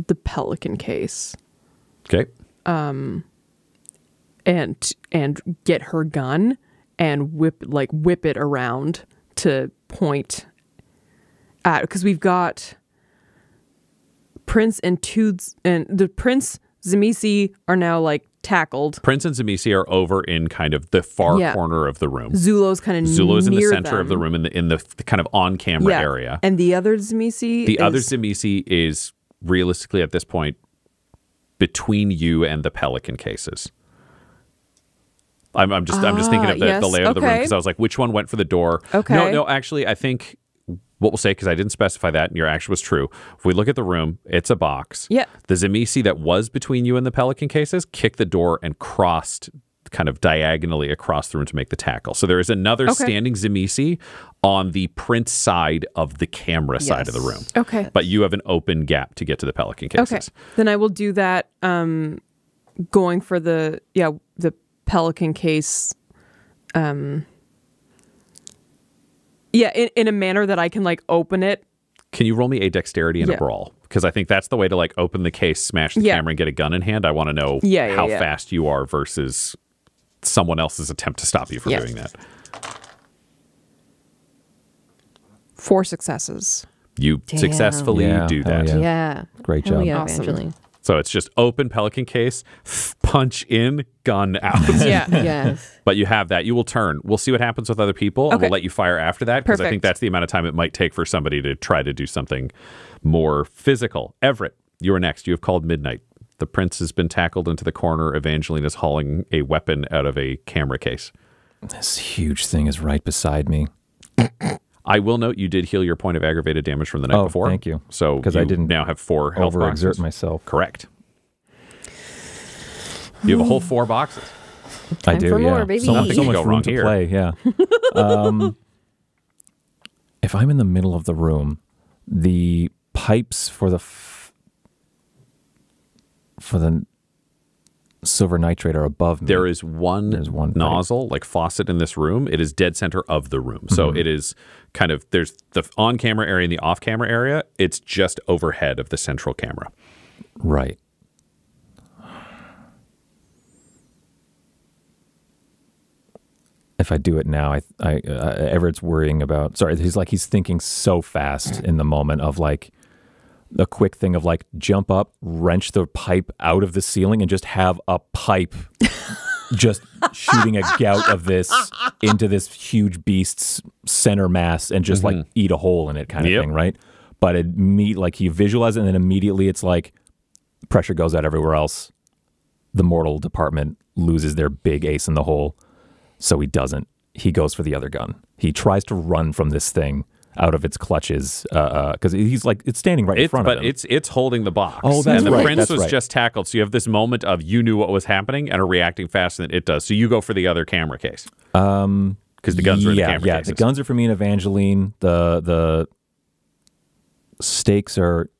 the pelican case. Okay. And get her gun and whip it around to point at, because we've got Prince and the Prince, Zamisi are now like tackled. Prince and Zamisi are over in kind of the far corner of the room. Zulo's kind of Zulo's in the near center of the room in the kind of on-camera area. And the other Zamisi other Zamisi is realistically at this point between you and the pelican cases. I'm just thinking of the layout of the room because I was like, which one went for the door? Okay. No, actually, I think what we'll say, because I didn't specify that and your action was true. If we look at the room, it's a box. Yeah. The Zamisi that was between you and the pelican cases kicked the door and crossed kind of diagonally across the room to make the tackle. So there is another standing Zamisi on the Prince side of the camera side of the room. Okay. But you have an open gap to get to the pelican cases. Okay. Then I will do that going for the pelican case in a manner that I can like open it. Can you roll me a dexterity and a brawl? Because I think that's the way to like open the case, smash the camera, and get a gun in hand. I want to know how fast you are versus someone else's attempt to stop you from doing that. 4 successes. You successfully do that. Yeah. Great Hell job. yeah, Awesome. Evangeline. So it's just open pelican case, punch in, gun out. Yes. But you have that. You will turn. We'll see what happens with other people, and we'll let you fire after that, because I think that's the amount of time it might take for somebody to try to do something more physical. Everett, you are next. You have called midnight. The prince has been tackled into the corner. Evangeline is hauling a weapon out of a camera case. This huge thing is right beside me. I will note you did heal your point of aggravated damage from the night before. Thank you. So because I didn't now have 4 health boxes. Overexert myself. Correct. You have a whole 4 boxes. I do, for more, baby. So Nothing can much go room wrong to here. play, yeah. If I'm in the middle of the room, the pipes for the silver nitrate are above me. There's one nozzle, pipe. like faucet in this room. It is dead center of the room. So it is kind of, there's the on-camera area and the off-camera area. It's just overhead of the central camera. Right. If I do it now, Everett's worrying about. Sorry, he's thinking so fast in the moment of like a quick thing of like jump up, wrench the pipe out of the ceiling, and just have a pipe just shooting a gout of this into this huge beast's center mass and just like eat a hole in it, kind of thing, right? But he visualizes it, and then immediately it's like pressure goes out everywhere else. The mortal department loses their big ace in the hole. So he doesn't. He goes for the other gun. He tries to run from this thing out of its clutches because he's like, it's standing right in front of him. But it's holding the box. Oh, that's and the right, prince that's was right. just tackled. So you have this moment of you knew what was happening and are reacting faster than it does. So you go for the other camera case. Because the guns are in the camera cases. The guns are for me and Evangeline. The stakes are.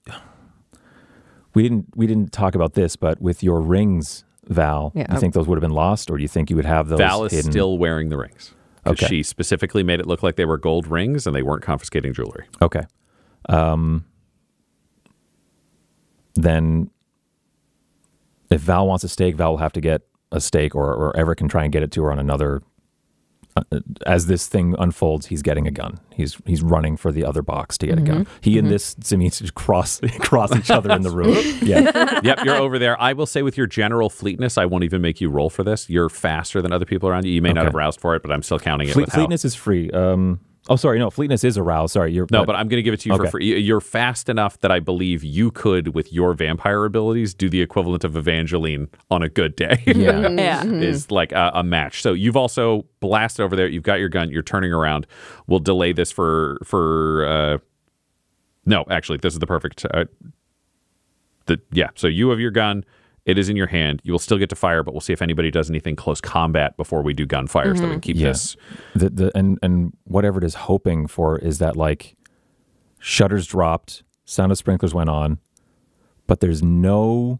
We didn't talk about this, but with your rings, Val, you think those would have been lost, or do you think you would have those Val is hidden? still wearing the rings. Okay. She specifically made it look like they were gold rings and they weren't confiscating jewelry. Okay. Then if Val wants a stake, Val will have to get a stake, or Everett can try and get it to her on another. As this thing unfolds, he's getting a gun. He's running for the other box to get a gun. He and this Zamisi cross each other in the room. Yeah. Yep, you're over there. I will say with your general fleetness, I won't even make you roll for this. You're faster than other people around you. You may not have roused for it, but I'm still counting it with how. Fleetness is free. Fleetness is aroused. Sorry, but I'm going to give it to you for free. You're fast enough that I believe you could, with your vampire abilities, do the equivalent of Evangeline on a good day. Yeah. Is like a match. So you've also blasted over there. You've got your gun. You're turning around. We'll delay this for no, actually, this is the perfect. So you have your gun. It is in your hand. You will still get to fire, but we'll see if anybody does anything close combat before we do gunfire, so that we can keep this. And what Everett is hoping for is that like shutters dropped, sound of sprinklers went on, but there's no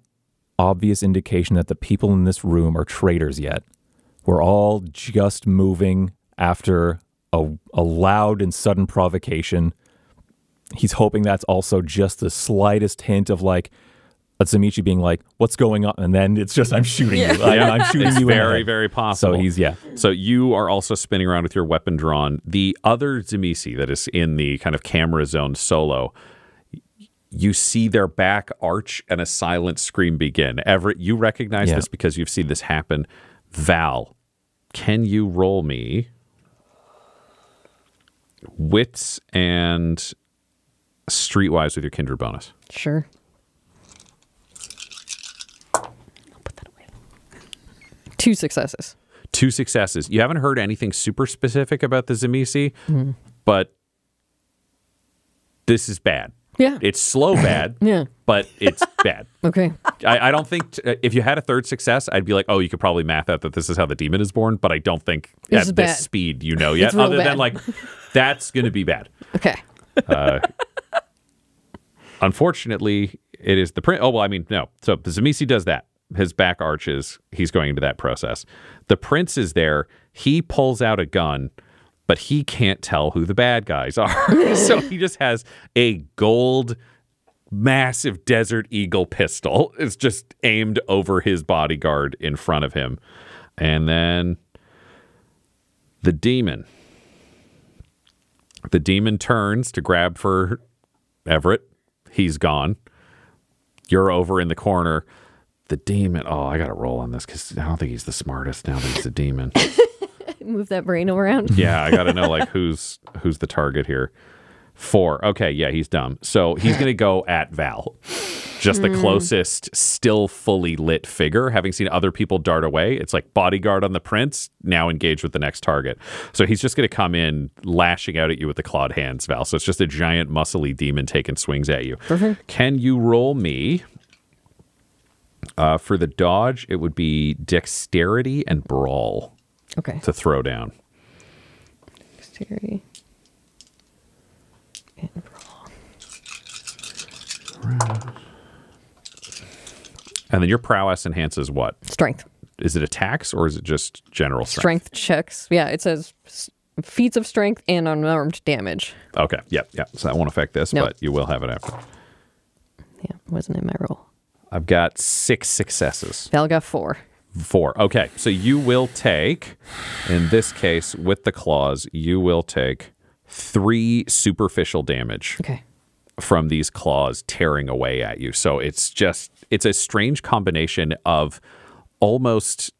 obvious indication that the people in this room are traitors yet. We're all just moving after a loud and sudden provocation. He's hoping that's also just the slightest hint of like, Zamichi being like, "What's going on?" And then it's just, "I'm shooting you. I'm shooting it's you." Very, very possible. So he's So you are also spinning around with your weapon drawn. The other Zamisi that is in the kind of camera zone solo, you see their back arch and a silent scream begin. Everett, you recognize this because you've seen this happen. Val, can you roll me wits and streetwise with your kindred bonus? Sure. I'll put that away. 2 successes. 2 successes. You haven't heard anything super specific about the Tzimisce, but this is bad. Yeah. It's slow bad, but it's bad. Okay. I don't think if you had a 3rd success, I'd be like, oh, you could probably math out that this is how the demon is born, but I don't think This is at bad. this speed you know yet, It's real other bad. than like, that's going to be bad. Okay. Unfortunately, it is the prince. Oh, well, I mean, no. So the Tzimisce does that. His back arches. He's going into that process. The prince is there. He pulls out a gun, but he can't tell who the bad guys are. So he just has a gold, massive Desert Eagle pistol. It's just aimed over his bodyguard in front of him. And then the demon. The demon turns to grab for Everett. He's gone. You're over in the corner. The demon. Oh, I got to roll on this because I don't think he's the smartest now that he's a demon. Move that brain around. Yeah, I got to know like who's the target here. 4. Okay, yeah, he's dumb. So he's going to go at Val. Just the closest, still fully lit figure. Having seen other people dart away, it's like bodyguard on the prince, now engaged with the next target. So he's just going to come in, lashing out at you with the clawed hands, Val. So it's just a giant, muscly demon taking swings at you. Can you roll me? For the dodge, it would be dexterity and brawl. Okay. To throw down. Dexterity. And brawl. And then your prowess enhances what? Strength. Is it attacks or is it just general Strength checks. Yeah, it says feats of strength and unarmed damage. Okay. Yep. So that won't affect this, No. but you will have it after. Yeah, wasn't in my roll. I've got 6 successes. Val got 4. 4. Okay. So you will take, in this case, with the claws, you will take 3 superficial damage Okay. from these claws tearing away at you. So it's a strange combination of almost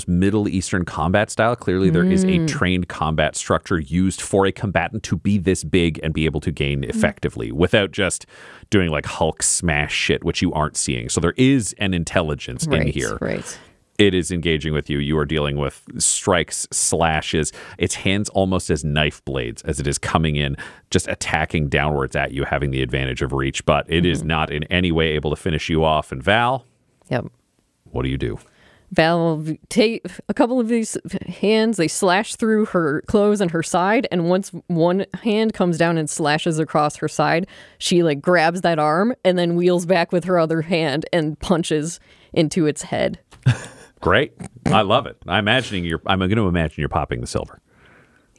Middle Eastern combat style. Clearly there is a trained combat structure used for a combatant to be this big and be able to gain effectively without just doing like Hulk smash shit, which you aren't seeing. So there is an intelligence in here. Right. It is engaging with you. You are dealing with strikes, slashes. Its hands almost as knife blades as it is coming in, just attacking downwards at you, having the advantage of reach. But it is not in any way able to finish you off. And Val, Yep. what do you do? Val will take a couple of these hands, they slash through her clothes and her side, and once one hand comes down and slashes across her side, she like grabs that arm and then wheels back with her other hand and punches into its head. Great. I love it. I'm going to imagine you're popping the silver.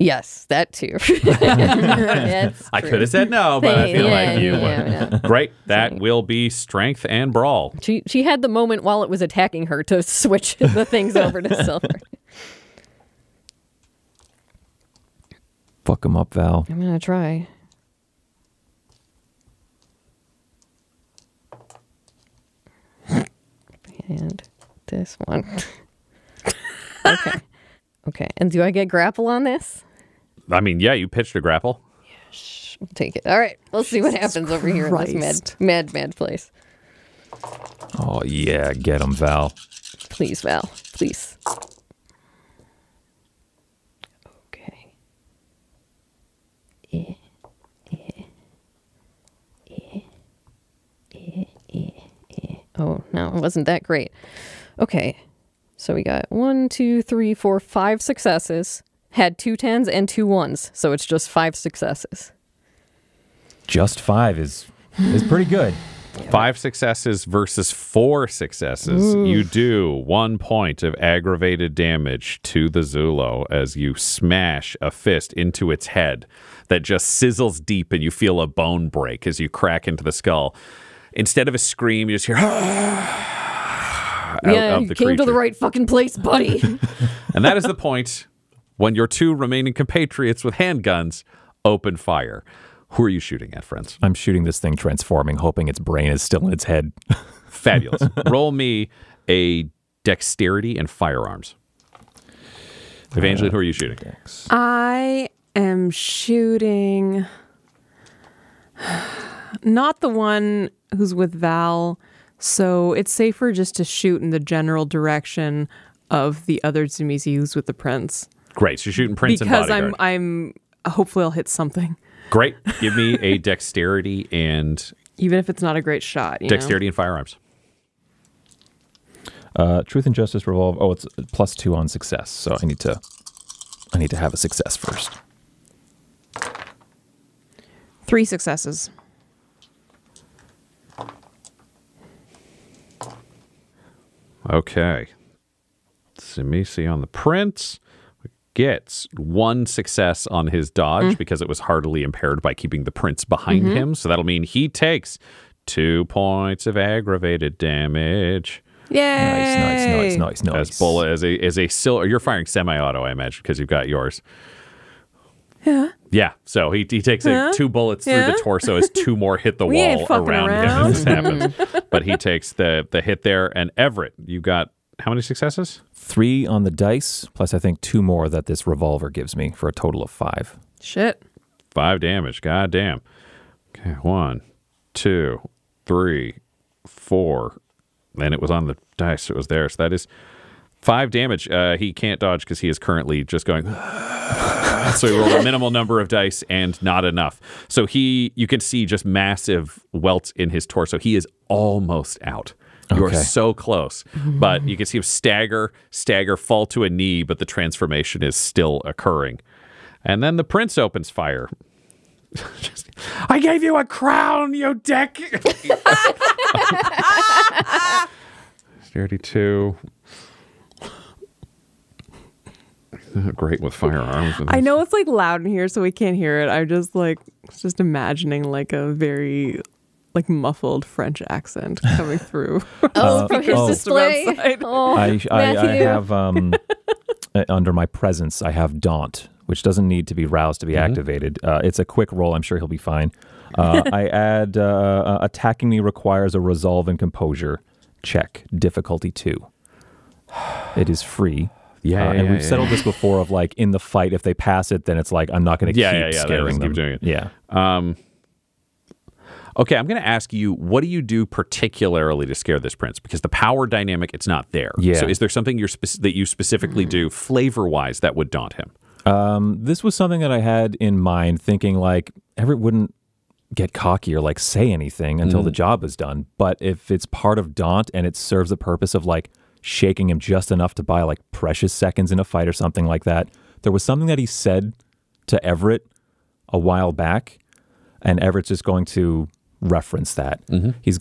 Yes, that too. That's I true. could have said no, but I feel like you would. yeah. Great. That will be strength and brawl. She had the moment while it was attacking her to switch the things over to silver. Fuck him up, Val. I'm gonna try. And this one. Okay. And do I get grapple on this? I mean, yeah, you pitched a grapple. We'll take it. All right. Let's see what happens over here in this mad place. Oh, yeah. Get him, Val. Please, Val. Please. Okay. Oh, no, it wasn't that great. Okay. So we got 1, 2, 3, 4, 5 successes. Had 2 10s and 2 1s. So it's just 5 successes. Just 5 is pretty good. 5 successes versus 4 successes. Ooh. You do 1 point of aggravated damage to the Zulo as you smash a fist into its head that just sizzles deep and you feel a bone break as you crack into the skull. Instead of a scream, you just hear out of the you came to the creature. right fucking place, buddy. And that is the point when your 2 remaining compatriots with handguns open fire. Who are you shooting at, friends? I'm shooting this thing transforming, hoping its brain is still in its head. Fabulous. Roll me a dexterity and firearms. Evangeline, who are you shooting? I am shooting not the one who's with Val, so it's safer just to shoot in the general direction of the other Tzimisce who's with the prince. Great. So you're shooting prince and Because bodyguard. I'm hopefully I'll hit something. Great. Give me a dexterity and Even if it's not a great shot. dexterity and firearms. Truth and justice revolve. Oh, it's +2 on success. So I need to have a success first. 3 successes. Okay. Tzimisce on the prince gets 1 success on his dodge because it was heartily impaired by keeping the prince behind him. So that'll mean he takes 2 points of aggravated damage. Yay! Nice. As Bulla as a silver. You're firing semi-auto, I imagine, because you've got yours. Yeah. Yeah. So he takes 2 bullets through the torso as 2 more hit the We ain't wall fucking around him around. as this happens. But he takes the hit there. And Everett, you got how many successes? 3 on the dice, plus I think 2 more that this revolver gives me for a total of 5. Shit. 5 damage. God damn. Okay. 1, 2, 3, 4. Then it was on the dice. So it was there. So that is 5 damage. He can't dodge because he is currently just going. So he rolled a minimal number of dice and not enough. So you can see just massive welts in his torso. He is almost out. You are so close. But you can see him stagger, fall to a knee, but the transformation is still occurring. And then the prince opens fire. I gave you a crown, you dick. 32. Great with firearms. I know it's like loud in here, so we can't hear it. I'm just imagining like a very like muffled French accent coming through. From his display. Oh, I Matthew. have under my presence, I have Daunt, which doesn't need to be roused to be activated. It's a quick roll. I'm sure he'll be fine. I add attacking me requires a resolve and composure check, difficulty 2. It is free. And we've settled this before of like in the fight, if they pass it, then it's like I'm not going to keep scaring them. Keep doing it. Yeah. Okay, I'm going to ask you, what do you do particularly to scare this prince? Because the power dynamic, it's not there. Yeah. So is there something that you specifically do flavor-wise that would daunt him? This was something that I had in mind, thinking like Everett wouldn't get cocky or like say anything until the job is done. But if it's part of Daunt and it serves the purpose of like shaking him just enough to buy like precious seconds in a fight or something like that. There was something that he said to Everett a while back, and Everett's just going to reference that. He's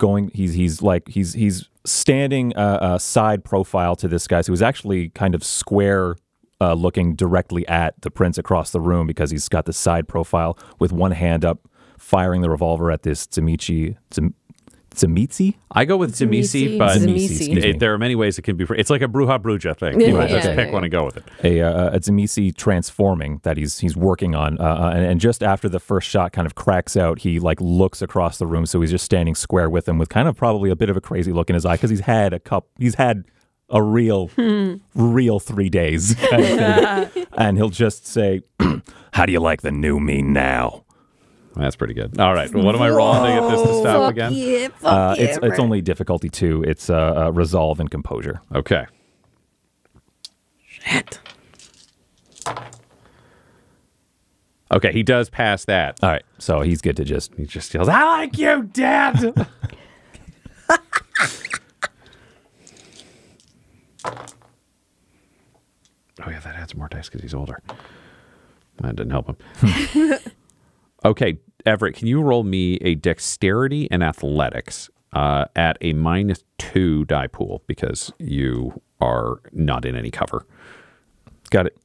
standing a side profile to this guy who was actually kind of square, looking directly at the prince across the room because he's got the side profile with one hand up, firing the revolver at this Tzimisce. I go with Tzimisce, but Tzimisce. there are many ways it can be. It's like a Bruja Bruja thing. You just pick one and go with it. A Tzimisce transforming that he's working on, and just after the first shot kind of cracks out, he like looks across the room, so he's just standing square with him with kind of probably a bit of a crazy look in his eye because he's had a real 3 days, and he'll just say, "How do you like the new me now?" That's pretty good. All right. Well, what am I rolling to get this to stop again? It's only difficulty 2. It's resolve and composure. Okay. Shit. Okay, he does pass that. All right, so he's good to He just yells, "I like you, Dad!" Oh yeah, that adds more dice because he's older. That didn't help him. Okay, Everett, can you roll me a dexterity and athletics at a -2 die pool because you are not in any cover? Got it.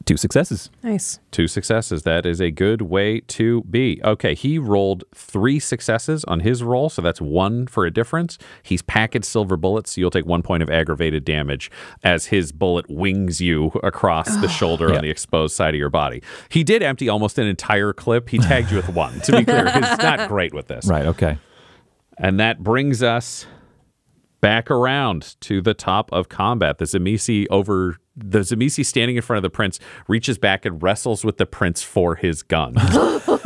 2 successes. Nice. 2 successes. That is a good way to be. Okay, he rolled 3 successes on his roll, so that's 1 for a difference. He's packaged silver bullets, so you'll take 1 point of aggravated damage as his bullet wings you across the shoulder on the exposed side of your body. He did empty almost an entire clip. He tagged you with 1. To be clear, he's not great with this. Right, okay. And that brings us back around to the top of combat. The Tzimisce standing in front of the prince reaches back and wrestles with the prince for his gun,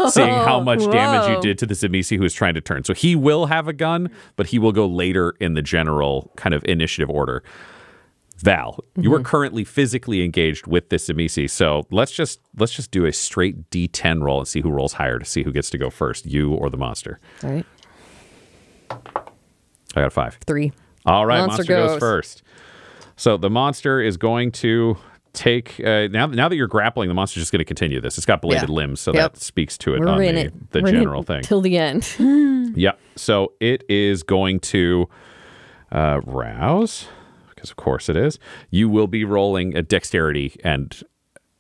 seeing how much damage you did to the Tzimisce who is trying to turn. So he will have a gun, but he will go later in the general kind of initiative order. Val, you are currently physically engaged with the Tzimisce, so let's just do a straight D10 roll and see who rolls higher to see who gets to go first, you or the monster. All right. I got a 5. 3. All right, monster goes first. So the monster is going to take, now that you're grappling, the monster's just going to continue this. It's got bladed limbs, so that speaks to it We're on in the We're general in thing. Till the end. Yeah, so it is going to rouse, because of course it is. You will be rolling a dexterity, and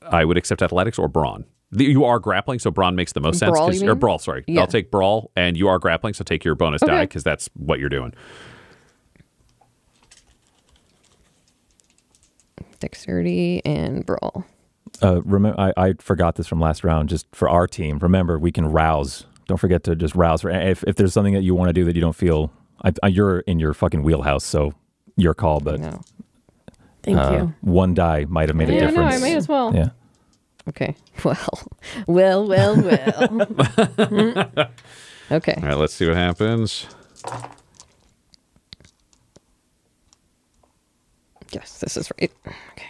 I would accept athletics or brawn. You are grappling, so brawn makes the most sense. Brawl, you mean? Or brawl, sorry. Yeah. I'll take brawl, and you are grappling, so take your bonus die, because that's what you're doing. Dexterity and brawl. Remember, I forgot this from last round. Just for our team, remember we can rouse. Don't forget to just rouse. If there's something that you want to do that you don't feel, you're in your fucking wheelhouse, so your call. But No. Thank you. 1 die might have made a difference. No, I may as well. Yeah. Okay. Well. Okay. All right, let's see what happens. Yes, this is right. Okay.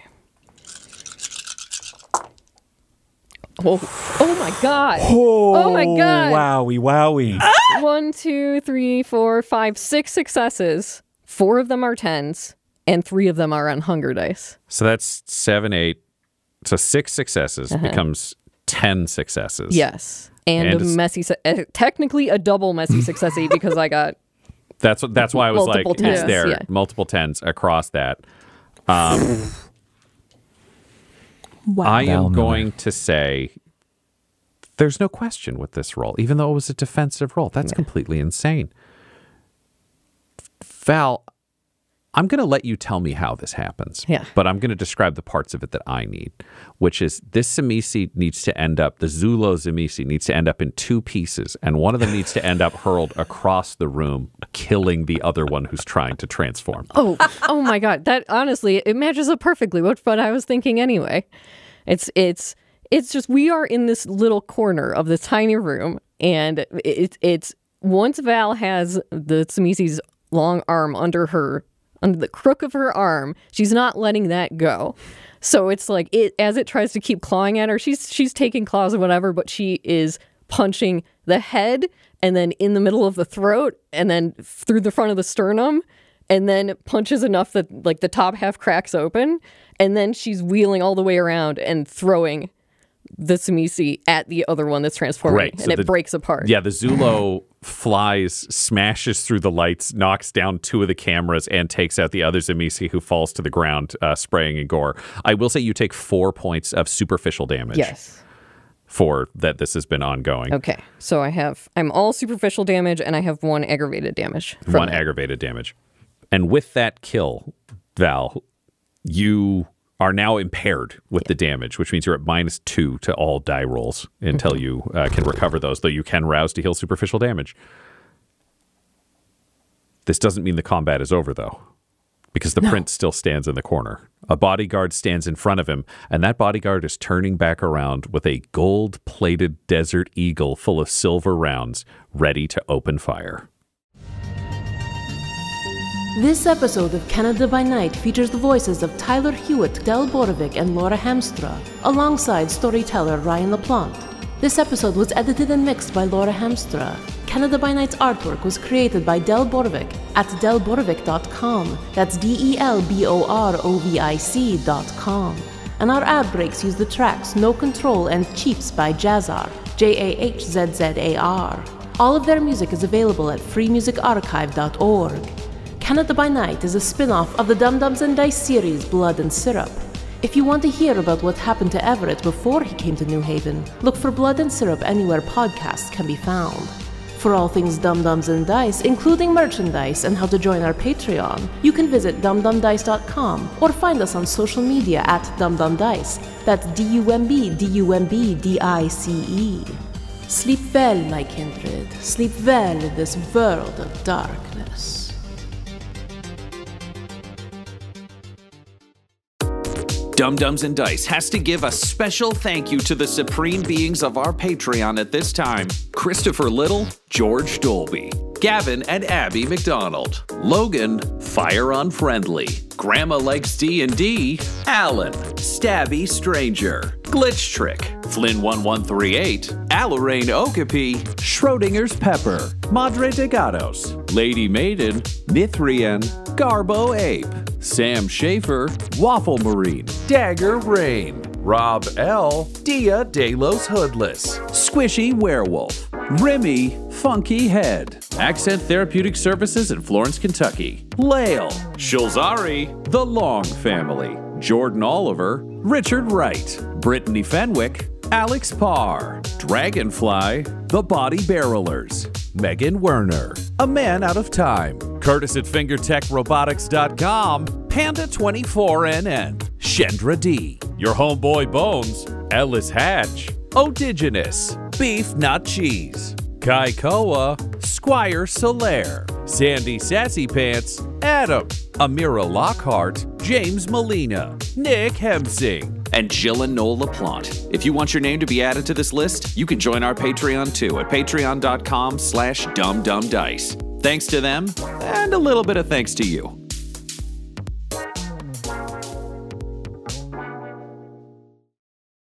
Oh my God. Oh my God. Wowie. 1, 2, 3, 4, 5, 6 successes. 4 of them are 10s, and 3 of them are on hunger dice. So that's 7, 8. So 6 successes becomes 10 successes. Yes. And a messy, technically a double messy success because I got. That's why I was like, multiple 10s, it's there. yeah. Multiple 10s across that. Wow. I am going to say there's no question with this roll, even though it was a defensive roll. That's completely insane. Val, I'm going to let you tell me how this happens. Yeah. But I'm going to describe the parts of it that I need, which is this Tzimisce needs to end up, the Zulo Tzimisce needs to end up in 2 pieces, and one of them needs to end up hurled across the room, killing the other one who's trying to transform. Oh my God. That honestly, it matches up perfectly with what I was thinking anyway. It's just, we are in this little corner of this tiny room, and it's once Val has the Tzimisce's long arm under the crook of her arm, she's not letting that go. So it's like as it tries to keep clawing at her, she's taking claws or whatever, but she is punching the head and then in the middle of the throat and then through the front of the sternum, and then punches enough that like the top half cracks open, and then she's wheeling all the way around and throwing the Tzimisce at the other one that's transforming, Right, and so it breaks apart. Yeah, the Zulo flies, smashes through the lights, knocks down 2 of the cameras, and takes out the other Tzimisce, who falls to the ground, spraying in gore. I will say you take 4 points of superficial damage. Yes. For that this has been ongoing. Okay, so I'm all superficial damage, and I have 1 aggravated damage. 1 aggravated damage. And with that kill, Val, you are now impaired with the damage, which means you're at -2 to all die rolls until you can recover those, though you can rouse to heal superficial damage. This doesn't mean the combat is over, though, because the prince still stands in the corner. A bodyguard stands in front of him, and that bodyguard is turning back around with a gold-plated Desert Eagle full of silver rounds, ready to open fire. This episode of Canada by Night features the voices of Tyler Hewitt, Del Borovic, and Laura Hamstra, alongside storyteller Ryan LaPlante. This episode was edited and mixed by Laura Hamstra. Canada by Night's artwork was created by Del Borovic at delborovic.com. That's DELBOROVIC.com. And our ad breaks use the tracks No Control and Cheaps by Jazzar, JAHZZAR. All of their music is available at freemusicarchive.org. Canada by Night is a spin-off of the Dum Dums and Dice series Blood and Syrup. If you want to hear about what happened to Everett before he came to New Haven, look for Blood and Syrup anywhere podcasts can be found. For all things Dum-Dums and Dice, including merchandise and how to join our Patreon, you can visit dumdumdice.com or find us on social media at dumdumdice. That's DUMBDUMBDICE. Sleep well, my kindred. Sleep well in this world of darkness. Dum-Dums and Dice has to give a special thank you to the supreme beings of our Patreon at this time: Christopher Little, George Dolby, Gavin and Abby McDonald, Logan, Fire Unfriendly, Grandma Likes D&D, Alan, Stabby Stranger, Glitch Trick, Flynn1138, Alarain Okapi, Schrodinger's Pepper, Madre de Gatos, Lady Maiden, Mithrian, Garbo Ape, Sam Schaefer, Waffle Marine, Dagger Rain, Rob L, Dia de los Hoodless, Squishy Werewolf, Remy Funky Head, Accent Therapeutic Services in Florence, Kentucky, Lael, Shulzari, The Long Family, Jordan Oliver, Richard Wright, Brittany Fenwick, Alex Parr, Dragonfly, The Body Barrelers, Megan Werner, A Man Out of Time, Curtis at FingerTechRobotics.com, Panda24NN, Shendra D, Your Homeboy Bones, Ellis Hatch, Odigenous, Beef Not Cheese, Kai Koa, Squire Solaire, Sandy Sassy Pants, Adam, Amira Lockhart, James Molina, Nick Hemsing, and Jill and Noel LaPlante. If you want your name to be added to this list, you can join our Patreon too at patreon.com/dumdumdice. Thanks to them, and a little bit of thanks to you.